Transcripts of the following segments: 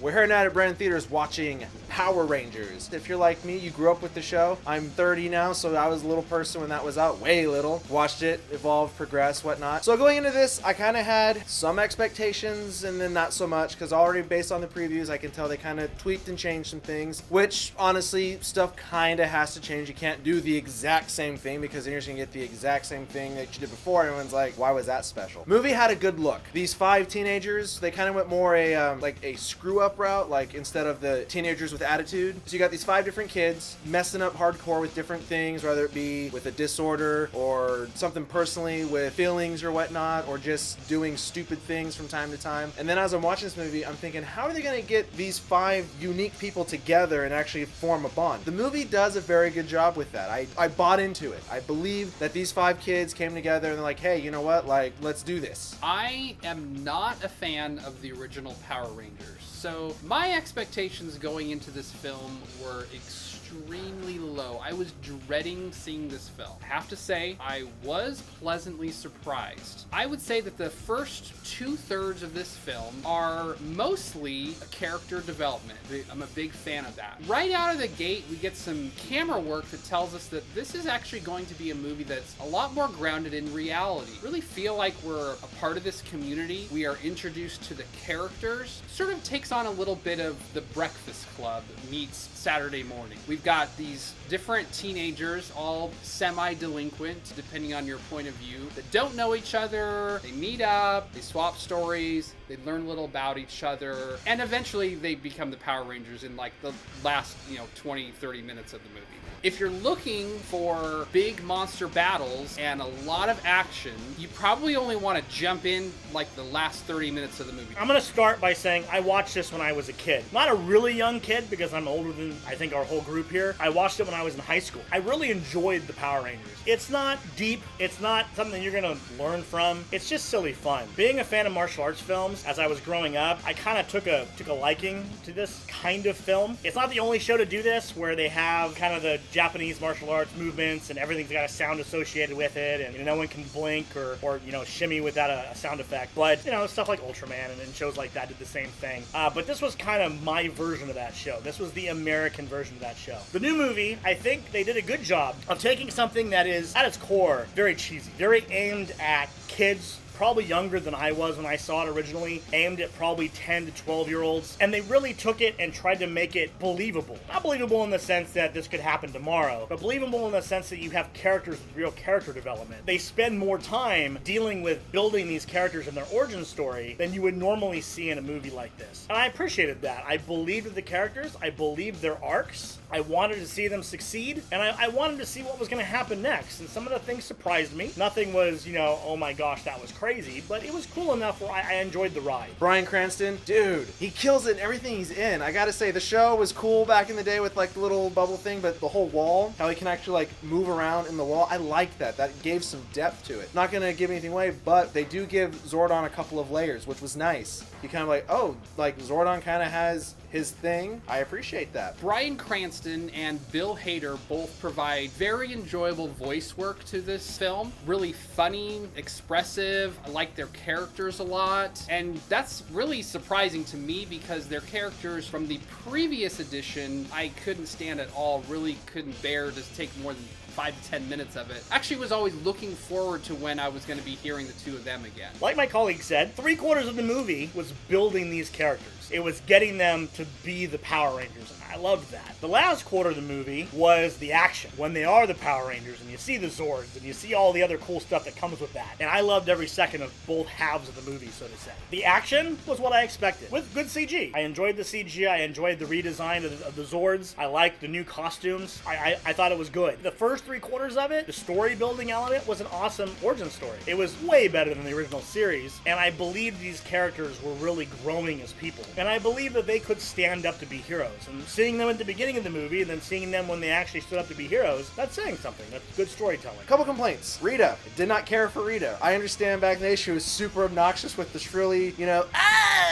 We're here tonight at Brandon Theaters watching Power Rangers. If you're like me, you grew up with the show. I'm 30 now, so I was a little person when that was out, way little. Watched it, evolve, progress, whatnot. So going into this, I kind of had some expectations and then not so much, because already based on the previews, I can tell they kind of tweaked and changed some things, which honestly, stuff kind of has to change. You can't do the exact same thing, because then you're just gonna get the exact same thing that you did before. Everyone's like, why was that special? Movie had a good look. These 5 teenagers, they kind of went more like a screw up route, like instead of the teenagers with attitude. So you got these 5 different kids messing up hardcore with different things, whether it be with a disorder or something personally with feelings or whatnot, or just doing stupid things from time to time. And then as I'm watching this movie, I'm thinking, how are they going to get these 5 unique people together and actually form a bond? The movie does a very good job with that. I bought into it. I believe that these 5 kids came together and they're like, hey, you know what? Like, let's do this. I am not a fan of the original Power Rangers. So my expectations going into this film were extremely low. I was dreading seeing this film. I have to say, I was pleasantly surprised. I would say that the first 2/3 of this film are mostly character development. I'm a big fan of that. Right out of the gate, we get some camera work that tells us that this is actually going to be a movie that's a lot more grounded in reality. Really feel like we're a part of this community. We are introduced to the characters. Sort of takes on a little bit of The Breakfast Club meets Saturday Morning. We've got these different teenagers, all semi-delinquent, depending on your point of view, that don't know each other. They meet up, they swap stories, they learn a little about each other, and eventually they become the Power Rangers in like the last, 20, 30 minutes of the movie. If you're looking for big monster battles and a lot of action, you probably only want to jump in like the last 30 minutes of the movie. I'm going to start by saying I watched this when I was a kid. Not a really young kid, because I'm older than I think our whole group here. I watched it when I was in high school. I really enjoyed the Power Rangers. It's not deep. It's not something you're going to learn from. It's just silly fun. Being a fan of martial arts films, as I was growing up, I kind of took a liking to this kind of film. It's not the only show to do this, where they have kind of the Japanese martial arts movements and everything's got a sound associated with it, and no one can blink or shimmy without a sound effect. But stuff like Ultraman and shows like that did the same thing. But this was kind of my version of that show. This was the American version of that show. The new movie, I think they did a good job of taking something that is at its core very cheesy, very aimed at kids, probably younger than I was when I saw it originally, aimed at probably 10 to 12-year-olds, and they really took it and tried to make it believable. Not believable in the sense that this could happen tomorrow, but believable in the sense that you have characters with real character development. They spend more time dealing with building these characters and their origin story than you would normally see in a movie like this. And I appreciated that. I believed in the characters, I believed their arcs, I wanted to see them succeed, and I wanted to see what was going to happen next. And some of the things surprised me. Nothing was, oh my gosh, that was crazy, but it was cool enough where I enjoyed the ride. Bryan Cranston, dude, he kills it in everything he's in. I gotta say, the show was cool back in the day with like the little bubble thing, but the whole wall, how he can actually like move around in the wall, I like that. That gave some depth to it. Not gonna give anything away, but they do give Zordon a couple of layers, which was nice. You kind of like, oh, like Zordon kind of has his thing. I appreciate that. Bryan Cranston and Bill Hader both provide very enjoyable voice work to this film. Really funny, expressive. I like their characters a lot. And that's really surprising to me, because their characters from the previous edition, I couldn't stand at all. Really couldn't bear to take more than 5 to 10 minutes of it. Actually was always looking forward to when I was going to be hearing the two of them again. Like my colleague said, 3/4 of the movie was building these characters. It was getting them to be the Power Rangers, and I loved that. The last quarter of the movie was the action, when they are the Power Rangers, and you see the Zords, and you see all the other cool stuff that comes with that. And I loved every second of both halves of the movie, so to say. The action was what I expected, with good CG. I enjoyed the CG, I enjoyed the redesign of the Zords, I liked the new costumes, I thought it was good. The first 3/4 of it, the story building element, was an awesome origin story. It was way better than the original series, and I believed these characters were really growing as people. And I believe that they could stand up to be heroes. And seeing them at the beginning of the movie, and then seeing them when they actually stood up to be heroes, that's saying something. That's good storytelling. Couple complaints. Rita. I did not care for Rita. I understand back in the day she was super obnoxious with the shrilly,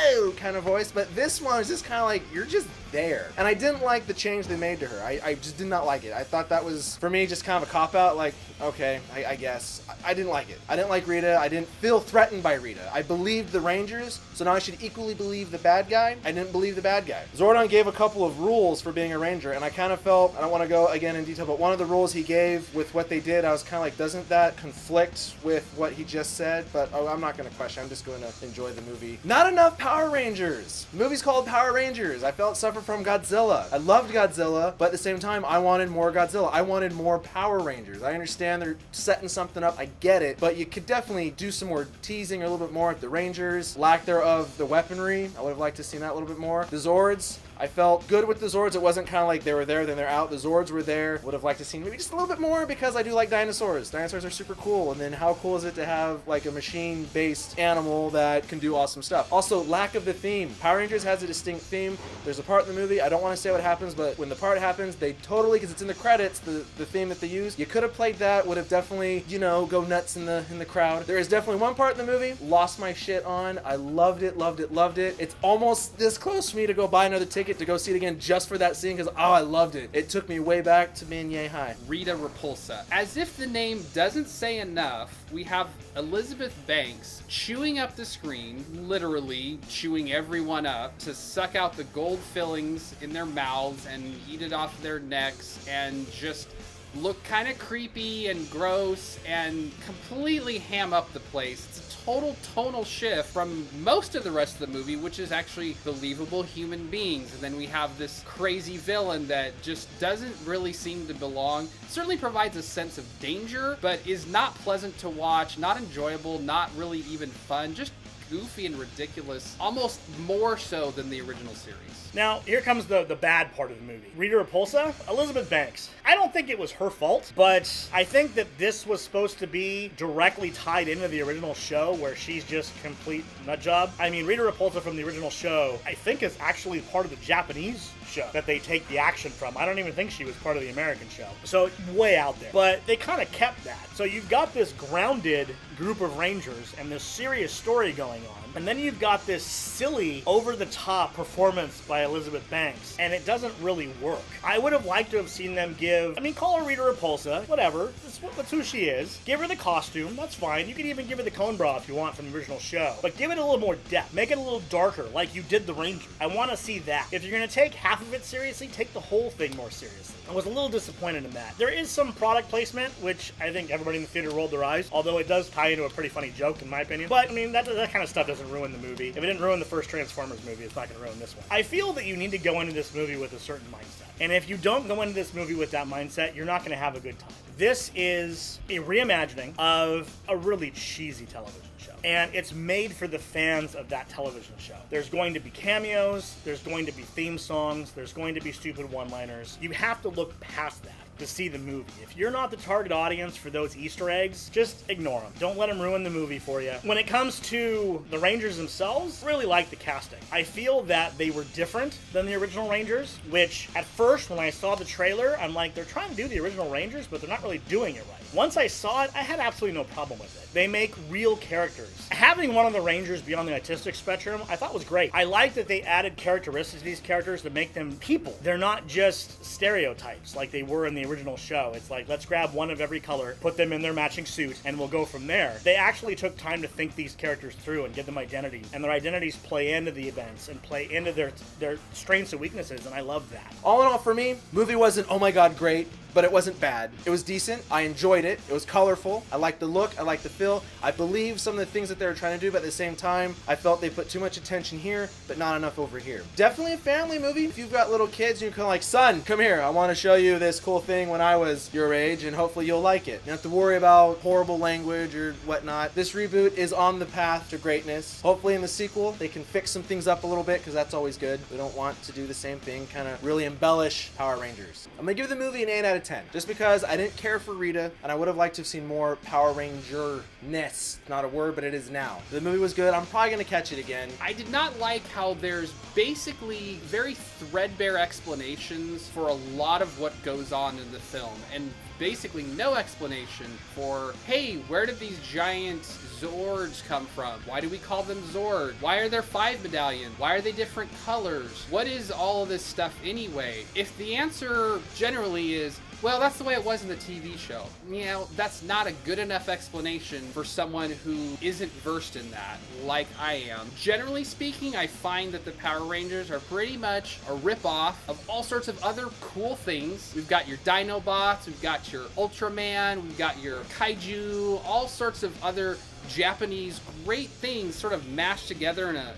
whoa kind of voice, but this one was just kind of like, you're just there. And I didn't like the change they made to her. I just did not like it. I thought that was, for me, just kind of a cop-out, like, okay, I guess. I didn't like it. I didn't like Rita. I didn't feel threatened by Rita. I believed the Rangers, so now I should equally believe the bad guy. I didn't believe the bad guy. Zordon gave a couple of rules for being a Ranger, and I kind of felt, I don't want to go again in detail, but one of the rules he gave with what they did, I was kind of like, doesn't that conflict with what he just said? But I'm not going to question. I'm just going to enjoy the movie. Not enough Power Rangers. The movie's called Power Rangers. I felt suffer from Godzilla. I loved Godzilla, but at the same time, I wanted more Godzilla. I wanted more Power Rangers. I understand they're setting something up. I get it, but you could definitely do some more teasing a little bit more at the Rangers. Lack thereof, the weaponry. I would have liked to see that a little bit more. The Zords. I felt good with the Zords. It wasn't kind of like they were there, then they're out. The Zords were there. Would have liked to see maybe just a little bit more because I do like dinosaurs. Dinosaurs are super cool. And then how cool is it to have like a machine-based animal that can do awesome stuff? Also, lack of the theme. Power Rangers has a distinct theme. There's a part in the movie, I don't want to say what happens, but when the part happens, they totally, because it's in the credits, the theme that they use, you could have played that, would have definitely, you know, go nuts in the crowd. There is definitely one part in the movie, lost my shit on. I loved it, loved it, loved it. It's almost this close for me to go buy another ticket to go see it again just for that scene because, oh, I loved it. It took me way back to being yay high. Rita Repulsa. As if the name doesn't say enough, we have Elizabeth Banks chewing up the screen, literally chewing everyone up to suck out the gold fillings in their mouths and eat it off their necks and just look kind of creepy and gross and completely ham up the place. It's a total tonal shift from most of the rest of the movie, which is actually believable human beings. And then we have this crazy villain that just doesn't really seem to belong. It certainly provides a sense of danger, but is not pleasant to watch, not enjoyable, not really even fun, just goofy and ridiculous, almost more so than the original series. Now, here comes the bad part of the movie. Rita Repulsa, Elizabeth Banks. I don't think it was her fault, but I think that this was supposed to be directly tied into the original show where she's just complete nut job. I mean, Rita Repulsa from the original show, I think is actually part of the Japanese show that they take the action from. I don't even think she was part of the American show. So way out there. But they kind of kept that. So you've got this grounded group of Rangers and this serious story going on. And then you've got this silly, over-the-top performance by Elizabeth Banks, and it doesn't really work. I would have liked to have seen them give, I mean, call her Rita Repulsa, whatever, that's who she is. Give her the costume, that's fine. You can even give her the cone bra if you want from the original show. But give it a little more depth. Make it a little darker, like you did the Ranger. I want to see that. If you're going to take half of it seriously, take the whole thing more seriously. I was a little disappointed in that. There is some product placement, which I think everybody in the theater rolled their eyes, although it does tie into a pretty funny joke, in my opinion. But, I mean, that kind of stuff doesn't ruin the movie. If it didn't ruin the first Transformers movie, it's not going to ruin this one. I feel that you need to go into this movie with a certain mindset. And if you don't go into this movie with that mindset, you're not going to have a good time. This is a reimagining of a really cheesy television show. And it's made for the fans of that television show. There's going to be cameos, there's going to be theme songs, there's going to be stupid one-liners. You have to look past that to see the movie. If you're not the target audience for those Easter eggs, just ignore them. Don't let them ruin the movie for you. When it comes to the Rangers themselves, I really like the casting. I feel that they were different than the original Rangers, which at first when I saw the trailer, I'm like, they're trying to do the original Rangers, but they're not really doing it right. Once I saw it, I had absolutely no problem with it. They make real characters. Having one of the Rangers be on the autistic spectrum, I thought was great. I like that they added characteristics to these characters to make them people. They're not just stereotypes like they were in the original show. It's like, let's grab one of every color, put them in their matching suit, and we'll go from there. They actually took time to think these characters through and give them identity, and their identities play into the events and play into their strengths and weaknesses, and I love that. All in all, for me, movie wasn't, oh my god, great, but it wasn't bad. It was decent. I enjoyed it. It was colorful. I liked the look. I liked the feel. I believe some of the things that they were trying to do, but at the same time, I felt they put too much attention here, but not enough over here. Definitely a family movie. If you've got little kids, you can like, son, come here. I want to show you this cool thing when I was your age, and hopefully you'll like it. You don't have to worry about horrible language or whatnot. This reboot is on the path to greatness. Hopefully in the sequel, they can fix some things up a little bit, because that's always good. We don't want to do the same thing, kind of really embellish Power Rangers. I'm going to give the movie an 8 out of 10. Just because I didn't care for Rita, and I would have liked to have seen more Power Ranger-ness. Not a word, but it is now. The movie was good. I'm probably going to catch it again. I did not like how there's basically very threadbare explanations for a lot of what goes on in the film, and basically no explanation for, hey, where did these giant Zords come from? Why do we call them Zord? Why are there 5 medallions? Why are they different colors? What is all of this stuff anyway? If the answer generally is, well, that's the way it was in the TV show, you know, that's not a good enough explanation for someone who isn't versed in that, like I am. Generally speaking, I find that the Power Rangers are pretty much a ripoff of all sorts of other cool things. We've got your Dinobots, we've got your Ultraman, we've got your Kaiju, all sorts of other Japanese great things sort of mashed together in a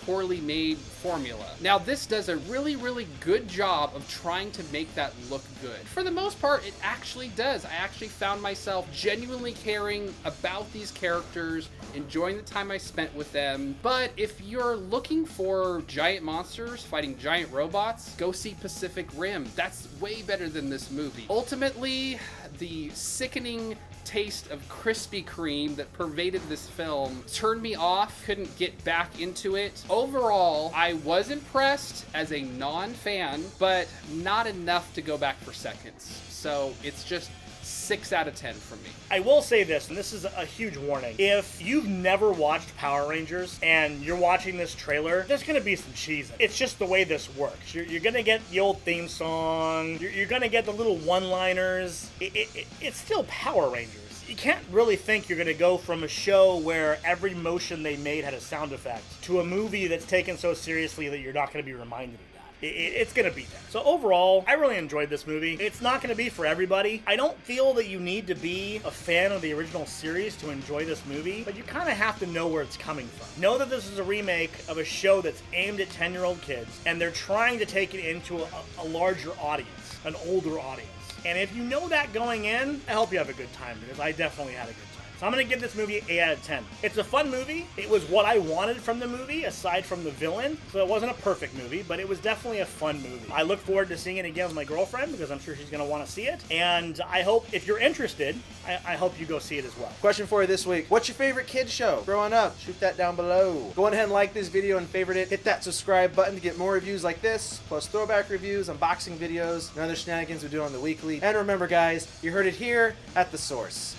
poorly made formula. Now this does a really good job of trying to make that look good. For the most part, it actually does. I actually found myself genuinely caring about these characters, enjoying the time I spent with them. But if you're looking for giant monsters fighting giant robots, go see Pacific Rim. That's way better than this movie. Ultimately, the sickening taste of Krispy Kreme that pervaded this film turned me off, couldn't get back into it. Overall, I was impressed as a non-fan, but not enough to go back for seconds. So it's just 6 out of 10 from me. I will say this, and this is a huge warning. If you've never watched Power Rangers and you're watching this trailer, there's going to be some cheese. It's just the way this works. You're going to get the old theme song. You're going to get the little one-liners. It's still Power Rangers. You can't really think you're going to go from a show where every motion they made had a sound effect to a movie that's taken so seriously that you're not going to be reminded of that. It's going to be that. So overall, I really enjoyed this movie. It's not going to be for everybody. I don't feel that you need to be a fan of the original series to enjoy this movie, but you kind of have to know where it's coming from. Know that this is a remake of a show that's aimed at 10-year-old kids, and they're trying to take it into a larger audience, an older audience. And if you know that going in, I hope you have a good time, because I definitely had a good time. So I'm going to give this movie 8 out of 10. It's a fun movie. It was what I wanted from the movie, aside from the villain. So it wasn't a perfect movie, but it was definitely a fun movie. I look forward to seeing it again with my girlfriend, because I'm sure she's going to want to see it. And I hope, if you're interested, I hope you go see it as well. Question for you this week. What's your favorite kid show growing up? Shoot that down below. Go on ahead and like this video and favorite it. Hit that subscribe button to get more reviews like this, plus throwback reviews, unboxing videos, and other shenanigans we do on the weekly. And remember, guys, you heard it here at The Source.